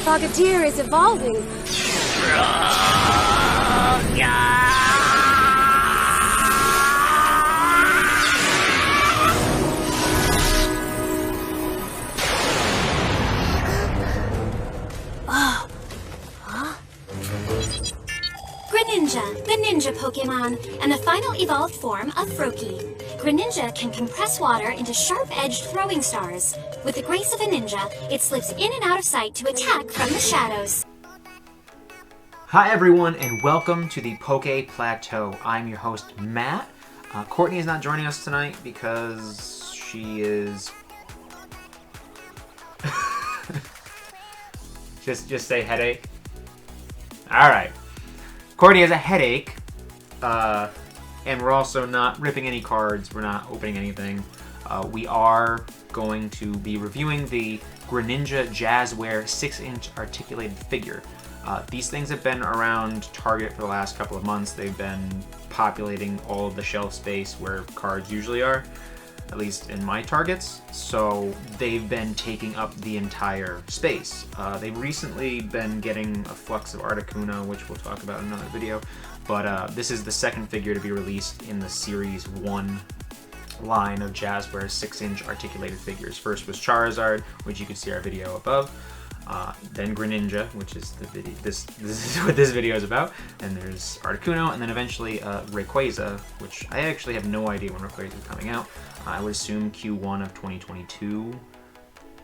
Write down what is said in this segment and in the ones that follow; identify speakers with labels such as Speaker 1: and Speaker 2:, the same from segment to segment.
Speaker 1: Frogadier is evolving.
Speaker 2: Greninja, the ninja Pokémon, and the final evolved form of Froakie. Greninja can compress water into sharp-edged throwing stars. With the grace of a ninja, it slips in and out of sight to attack from the shadows.
Speaker 3: Hi everyone, and welcome to the Poke Plateau. I'm your host, Matt. Courtney is not joining us tonight because she is... just say headache. Alright. Courtney has a headache, and we're also not ripping any cards. We're not opening anything. We are going to be reviewing the Greninja Jazzware 6-inch articulated figure. These things have been around Target for the last couple of months. They've been populating all of the shelf space where cards usually are, at least in my Targets. So they've been taking up the entire space. They've recently been getting a flux of Articuno, which we'll talk about in another video. But this is the second figure to be released in the Series 1 line of Jazzware 6-inch articulated figures. First was Charizard, which you can see our video above. Then Greninja, which is the video. This is what this video is about. And there's Articuno, and then eventually Rayquaza, which I actually have no idea when Rayquaza is coming out. I would assume Q1 of 2022,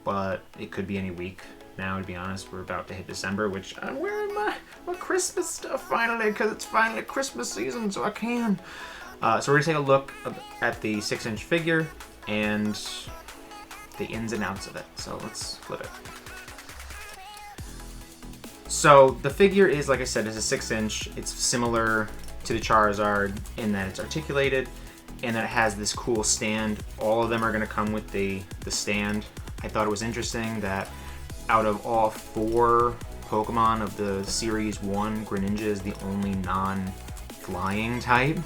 Speaker 3: but it could be any week. Now, to be honest, we're about to hit December, which I'm wearing my Christmas stuff finally, because it's finally Christmas season, so I can. So we're gonna take a look at the 6-inch figure and the ins and outs of it. So let's flip it. So the figure is, like I said, is a 6-inch. It's similar to the Charizard in that it's articulated and that it has this cool stand. All of them are going to come with the stand. I thought it was interesting that out of all 4 Pokemon of the Series 1, Greninja is the only non-flying type.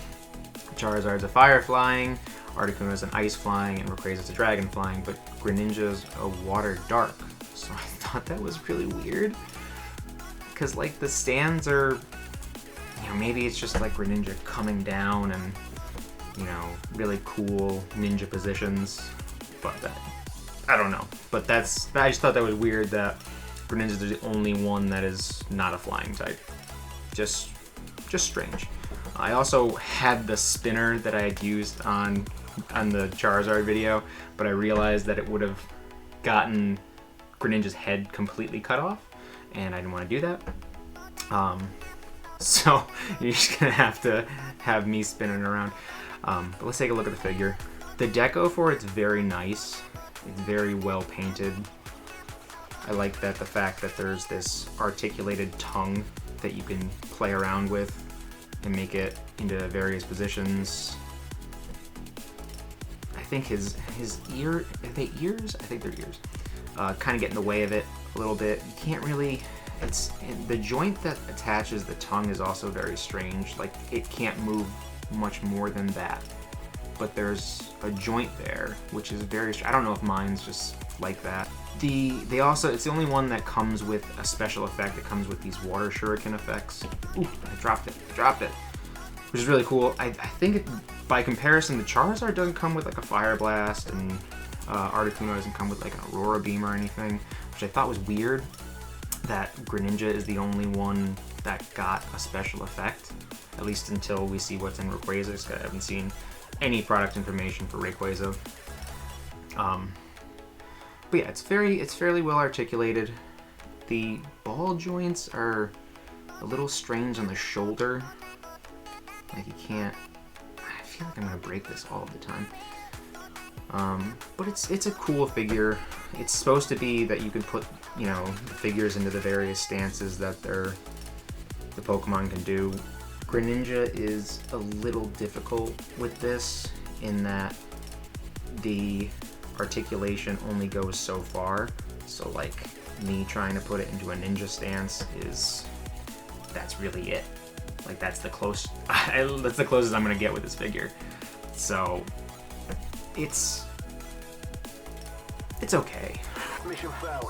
Speaker 3: Charizard's a fire-flying, Articuno's an ice-flying, and Rayquaza's a dragon-flying, but Greninja's a water-dark. So I thought that was really weird. Because, like, the stands are, you know, maybe it's just like Greninja coming down and, you know, really cool ninja positions, but I don't know. But I just thought that was weird that Greninja's the only one that is not a flying type. Just strange. I also had the spinner that I had used on the Charizard video, but I realized that it would have gotten Greninja's head completely cut off, and I didn't want to do that. So you're just gonna have to have me spinning around. But let's take a look at the figure. The deco for it's very nice. It's very well painted. I like that the fact that there's this articulated tongue that you can play around with and make it into various positions. I think his ear, are they ears? I think they're ears. Kind of get in the way of it a little bit. You can't really, the joint that attaches the tongue is also very strange. Like, it can't move much more than that. But there's a joint there, which is very, I don't know if mine's just like that. They also, it's the only one that comes with a special effect that comes with these water shuriken effects. Ooh, I dropped it. Which is really cool. I think by comparison, the Charizard doesn't come with like a Fire Blast, and Articuno doesn't come with like an Aurora Beam or anything, which I thought was weird that Greninja is the only one that got a special effect, at least until we see what's in Rayquaza, because I haven't seen any product information for Rayquaza. But yeah, it's fairly well articulated. The ball joints are a little strange on the shoulder. Like, you can't, I feel like I'm gonna break this all the time. But it's a cool figure. It's supposed to be that you can put, you know, the figures into the various stances that the Pokemon can do. Greninja is a little difficult with this in that the articulation only goes so far. So like me trying to put it into a ninja stance that's really it. Like that's the closest I'm gonna get with this figure. So it's okay.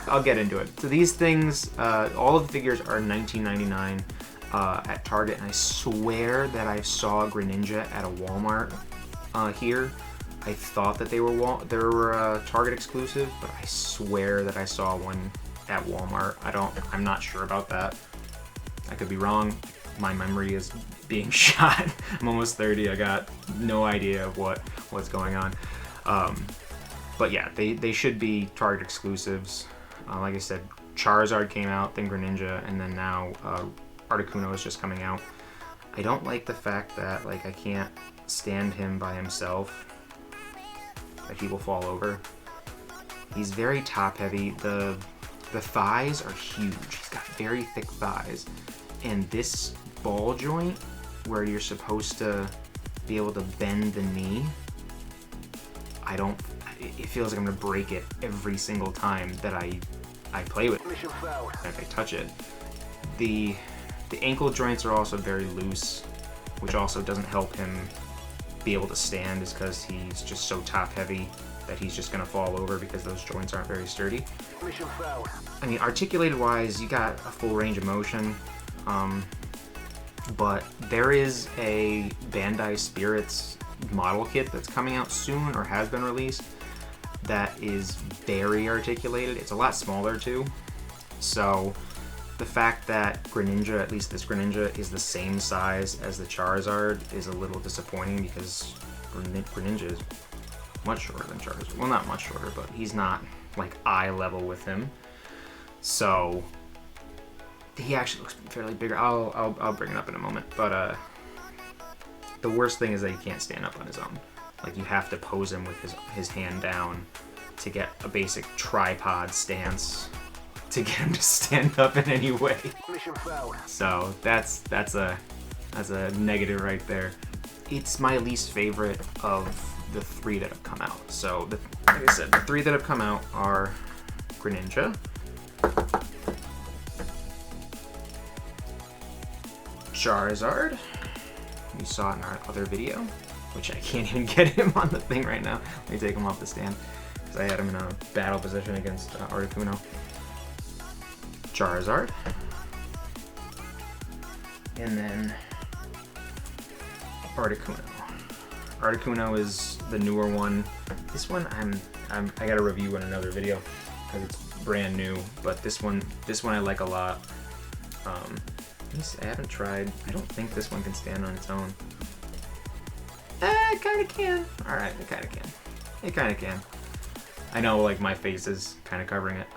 Speaker 3: I'll get into it. So these things, all of the figures are $19.99 at Target, and I swear that I saw Greninja at a Walmart here. I thought that they were Target exclusive, but I swear that I saw one at Walmart. I'm not sure about that. I could be wrong. My memory is being shot. I'm almost 30. I got no idea of what's going on. But yeah, they should be Target exclusives. Like I said, Charizard came out, then Greninja, and then now Articuno is just coming out. I don't like the fact that like I can't stand him by himself. That he will fall over. He's very top heavy. The thighs are huge. He's got very thick thighs. And this ball joint, where you're supposed to be able to bend the knee, it feels like I'm gonna break it every single time that I play with it, if I touch it. The ankle joints are also very loose, which also doesn't help him be able to stand, is because he's just so top heavy that he's just gonna fall over because those joints aren't very sturdy. I mean, articulated wise, you got a full range of motion, but there is a Bandai Spirits model kit that's coming out soon, or has been released, that is very articulated. It's a lot smaller too, so the fact that Greninja, at least this Greninja, is the same size as the Charizard is a little disappointing, because Greninja is much shorter than Charizard. Well, not much shorter, but he's not like eye level with him. So he actually looks fairly bigger. I'll bring it up in a moment. But the worst thing is that he can't stand up on his own. Like, you have to pose him with his hand down to get a basic tripod stance to get him to stand up in any way. So that's a negative right there. It's my least favorite of the 3 that have come out. So like I said, the 3 that have come out are Greninja, Charizard, you saw it in our other video, which I can't even get him on the thing right now. Let me take him off the stand, because I had him in a battle position against Articuno. Charizard, and then Articuno. Articuno is the newer one. This one I got a review in another video because it's brand new, but this one I like a lot. I haven't tried. I don't think this one can stand on its own. It kind of can. All right, it kind of can. It kind of can. I know, like, my face is kind of covering it.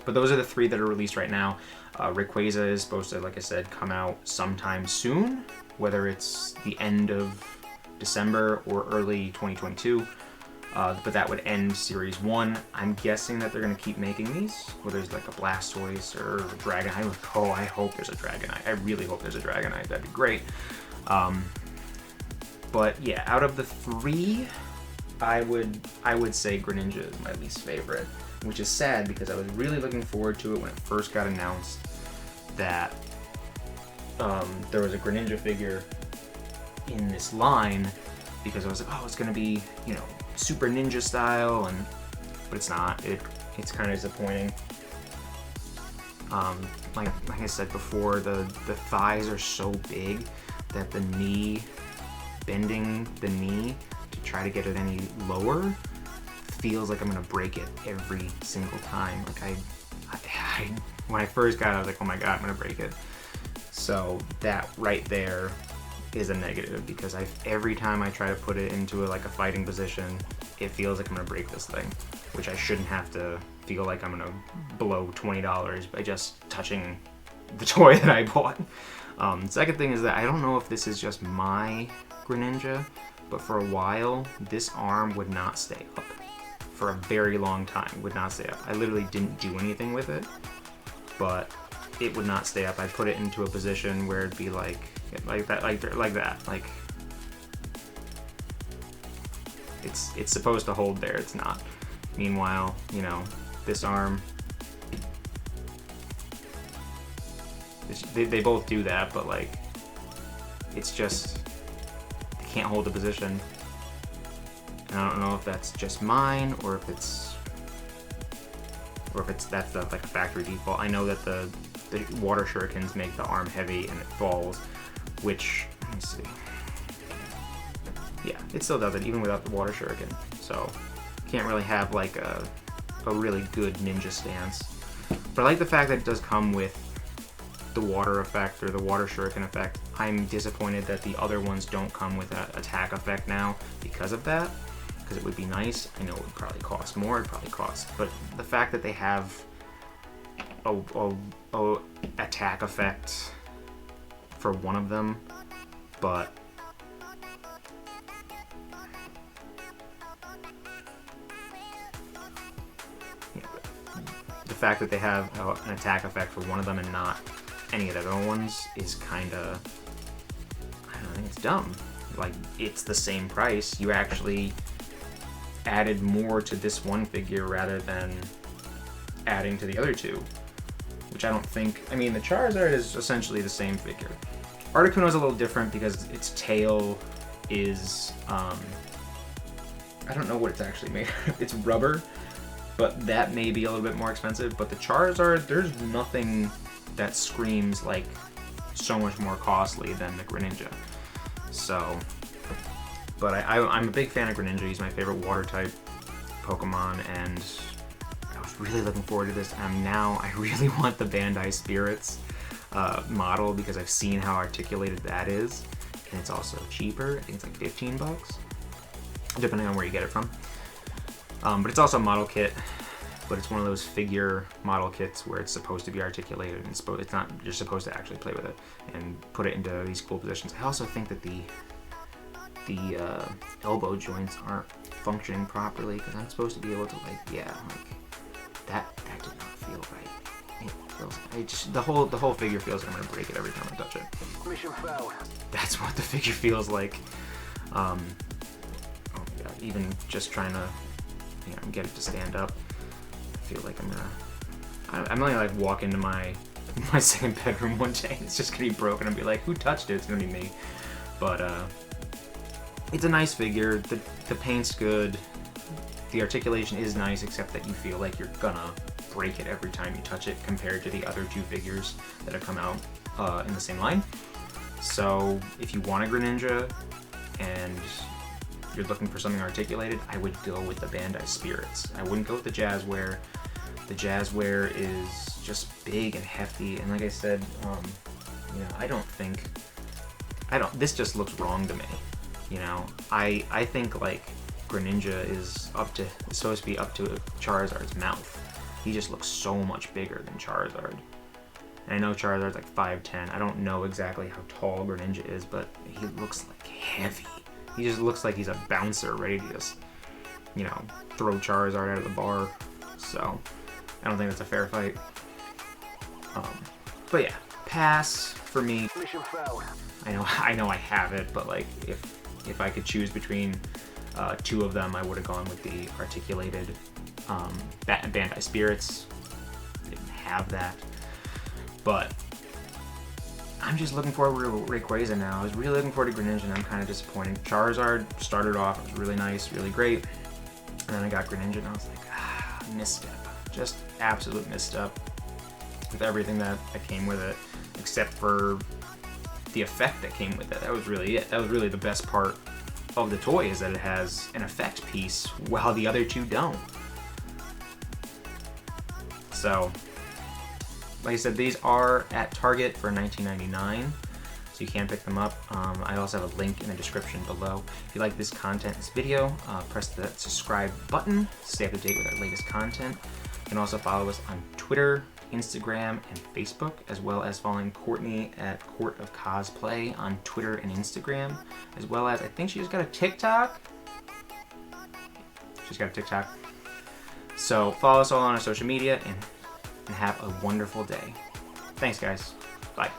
Speaker 3: But those are the 3 that are released right now. Rayquaza is supposed to, like I said, come out sometime soon, whether it's the end of December or early 2022. But that would end Series 1. I'm guessing that they're going to keep making these, where there's like a Blastoise or a Dragonite. Oh, I hope there's a Dragonite. I really hope there's a Dragonite. That'd be great. But yeah, out of the 3, I would say Greninja is my least favorite, which is sad because I was really looking forward to it when it first got announced that there was a Greninja figure in this line, because I was like, oh, it's gonna be, you know, super ninja style, but it's not. It's kind of disappointing. Like I said before, the thighs are so big that bending the knee to try to get it any lower feels like I'm gonna break it every single time. Like when I first got it, I was like, oh my god, I'm gonna break it. So that right there is a negative, because every time I try to put it into a fighting position, it feels like I'm gonna break this thing, which I shouldn't have to feel like I'm gonna blow $20 by just touching the toy that I bought. The second thing is that I don't know if this is just my Greninja, but for a while this arm would not stay up. For a very long time, would not stay up. I literally didn't do anything with it, but it would not stay up. I put it into a position where it'd be like that. Like it's supposed to hold there. It's not. Meanwhile, you know, this arm, they both do that, but like, it's just, they can't hold the position. And I don't know if that's just mine or if that's like a factory default. I know that the water shurikens make the arm heavy and it falls, which, let me see. Yeah, it still does it even without the water shuriken. So can't really have like a really good ninja stance. But I like the fact that it does come with the water effect or the water shuriken effect. I'm disappointed that the other ones don't come with an attack effect now because of that. Because it would be nice. I know it would probably cost more. It'd probably cost, but the fact that they have a attack effect for one of them, but the fact that they have an attack effect for one of them and not any of the other ones is kind of, I don't think it's dumb. Like, it's the same price. You actually added more to this one figure rather than adding to the other two, which I don't think. I mean, the Charizard is essentially the same figure. Articuno is a little different because its tail is I don't know what it's actually made of. It's rubber, but that may be a little bit more expensive. But the Charizard, there's nothing that screams like so much more costly than the Greninja. So, but I'm a big fan of Greninja. He's my favorite water type Pokemon, and I was really looking forward to this. Now I really want the Bandai Spirits model because I've seen how articulated that is, and it's also cheaper. I think it's like 15 bucks, depending on where you get it from. But it's also a model kit, but it's one of those figure model kits where it's supposed to be articulated, and it's not. You're supposed to actually play with it and put it into these cool positions. I also think that the elbow joints aren't functioning properly because I'm supposed to be able to that did not feel right. It feels, the whole figure feels like I'm gonna break it every time I touch it.
Speaker 1: Mission failed.
Speaker 3: That's what the figure feels like. Oh my god! Even just trying to get it to stand up, I feel like I'm gonna like walk into my second bedroom one day and it's just gonna be broken and be like, who touched it? It's gonna be me. But it's a nice figure. The paint's good. The articulation is nice, except that you feel like you're gonna break it every time you touch it compared to the other two figures that have come out in the same line. So if you want a Greninja and you're looking for something articulated, I would go with the Bandai Spirits. I wouldn't go with the Jazzware. The Jazzware is just big and hefty, and like I said, this just looks wrong to me. I think like Greninja is supposed to be up to Charizard's mouth. He just looks so much bigger than Charizard. And I know Charizard's like 5'10". I don't know exactly how tall Greninja is, but he looks like heavy. He just looks like he's a bouncer ready to just, throw Charizard out of the bar. So I don't think that's a fair fight. But yeah, pass for me.
Speaker 1: Mission failed.
Speaker 3: I know I have it, but like if I could choose between two of them, I would have gone with the articulated Bandai Spirits. Didn't have that, but I'm just looking forward to Rayquaza now. I was really looking forward to Greninja, and I'm kind of disappointed. Charizard started off, it was really nice, really great, and then I got Greninja, and I was like, misstep. Just absolute misstep with everything that came with it, except for the effect that came with it. That was really it. That was really the best part of the toy, is that it has an effect piece while the other two don't. So, like I said, these are at Target for $19.99, so you can pick them up. I also have a link in the description below. If you like this content, this video, press the subscribe button to stay up to date with our latest content. You can also follow us on Twitter, Instagram, and Facebook, as well as following Courtney at Court of Cosplay on Twitter and Instagram, as well as I think she just got a TikTok. She's got a TikTok. So follow us all on our social media and have a wonderful day. Thanks, guys. Bye.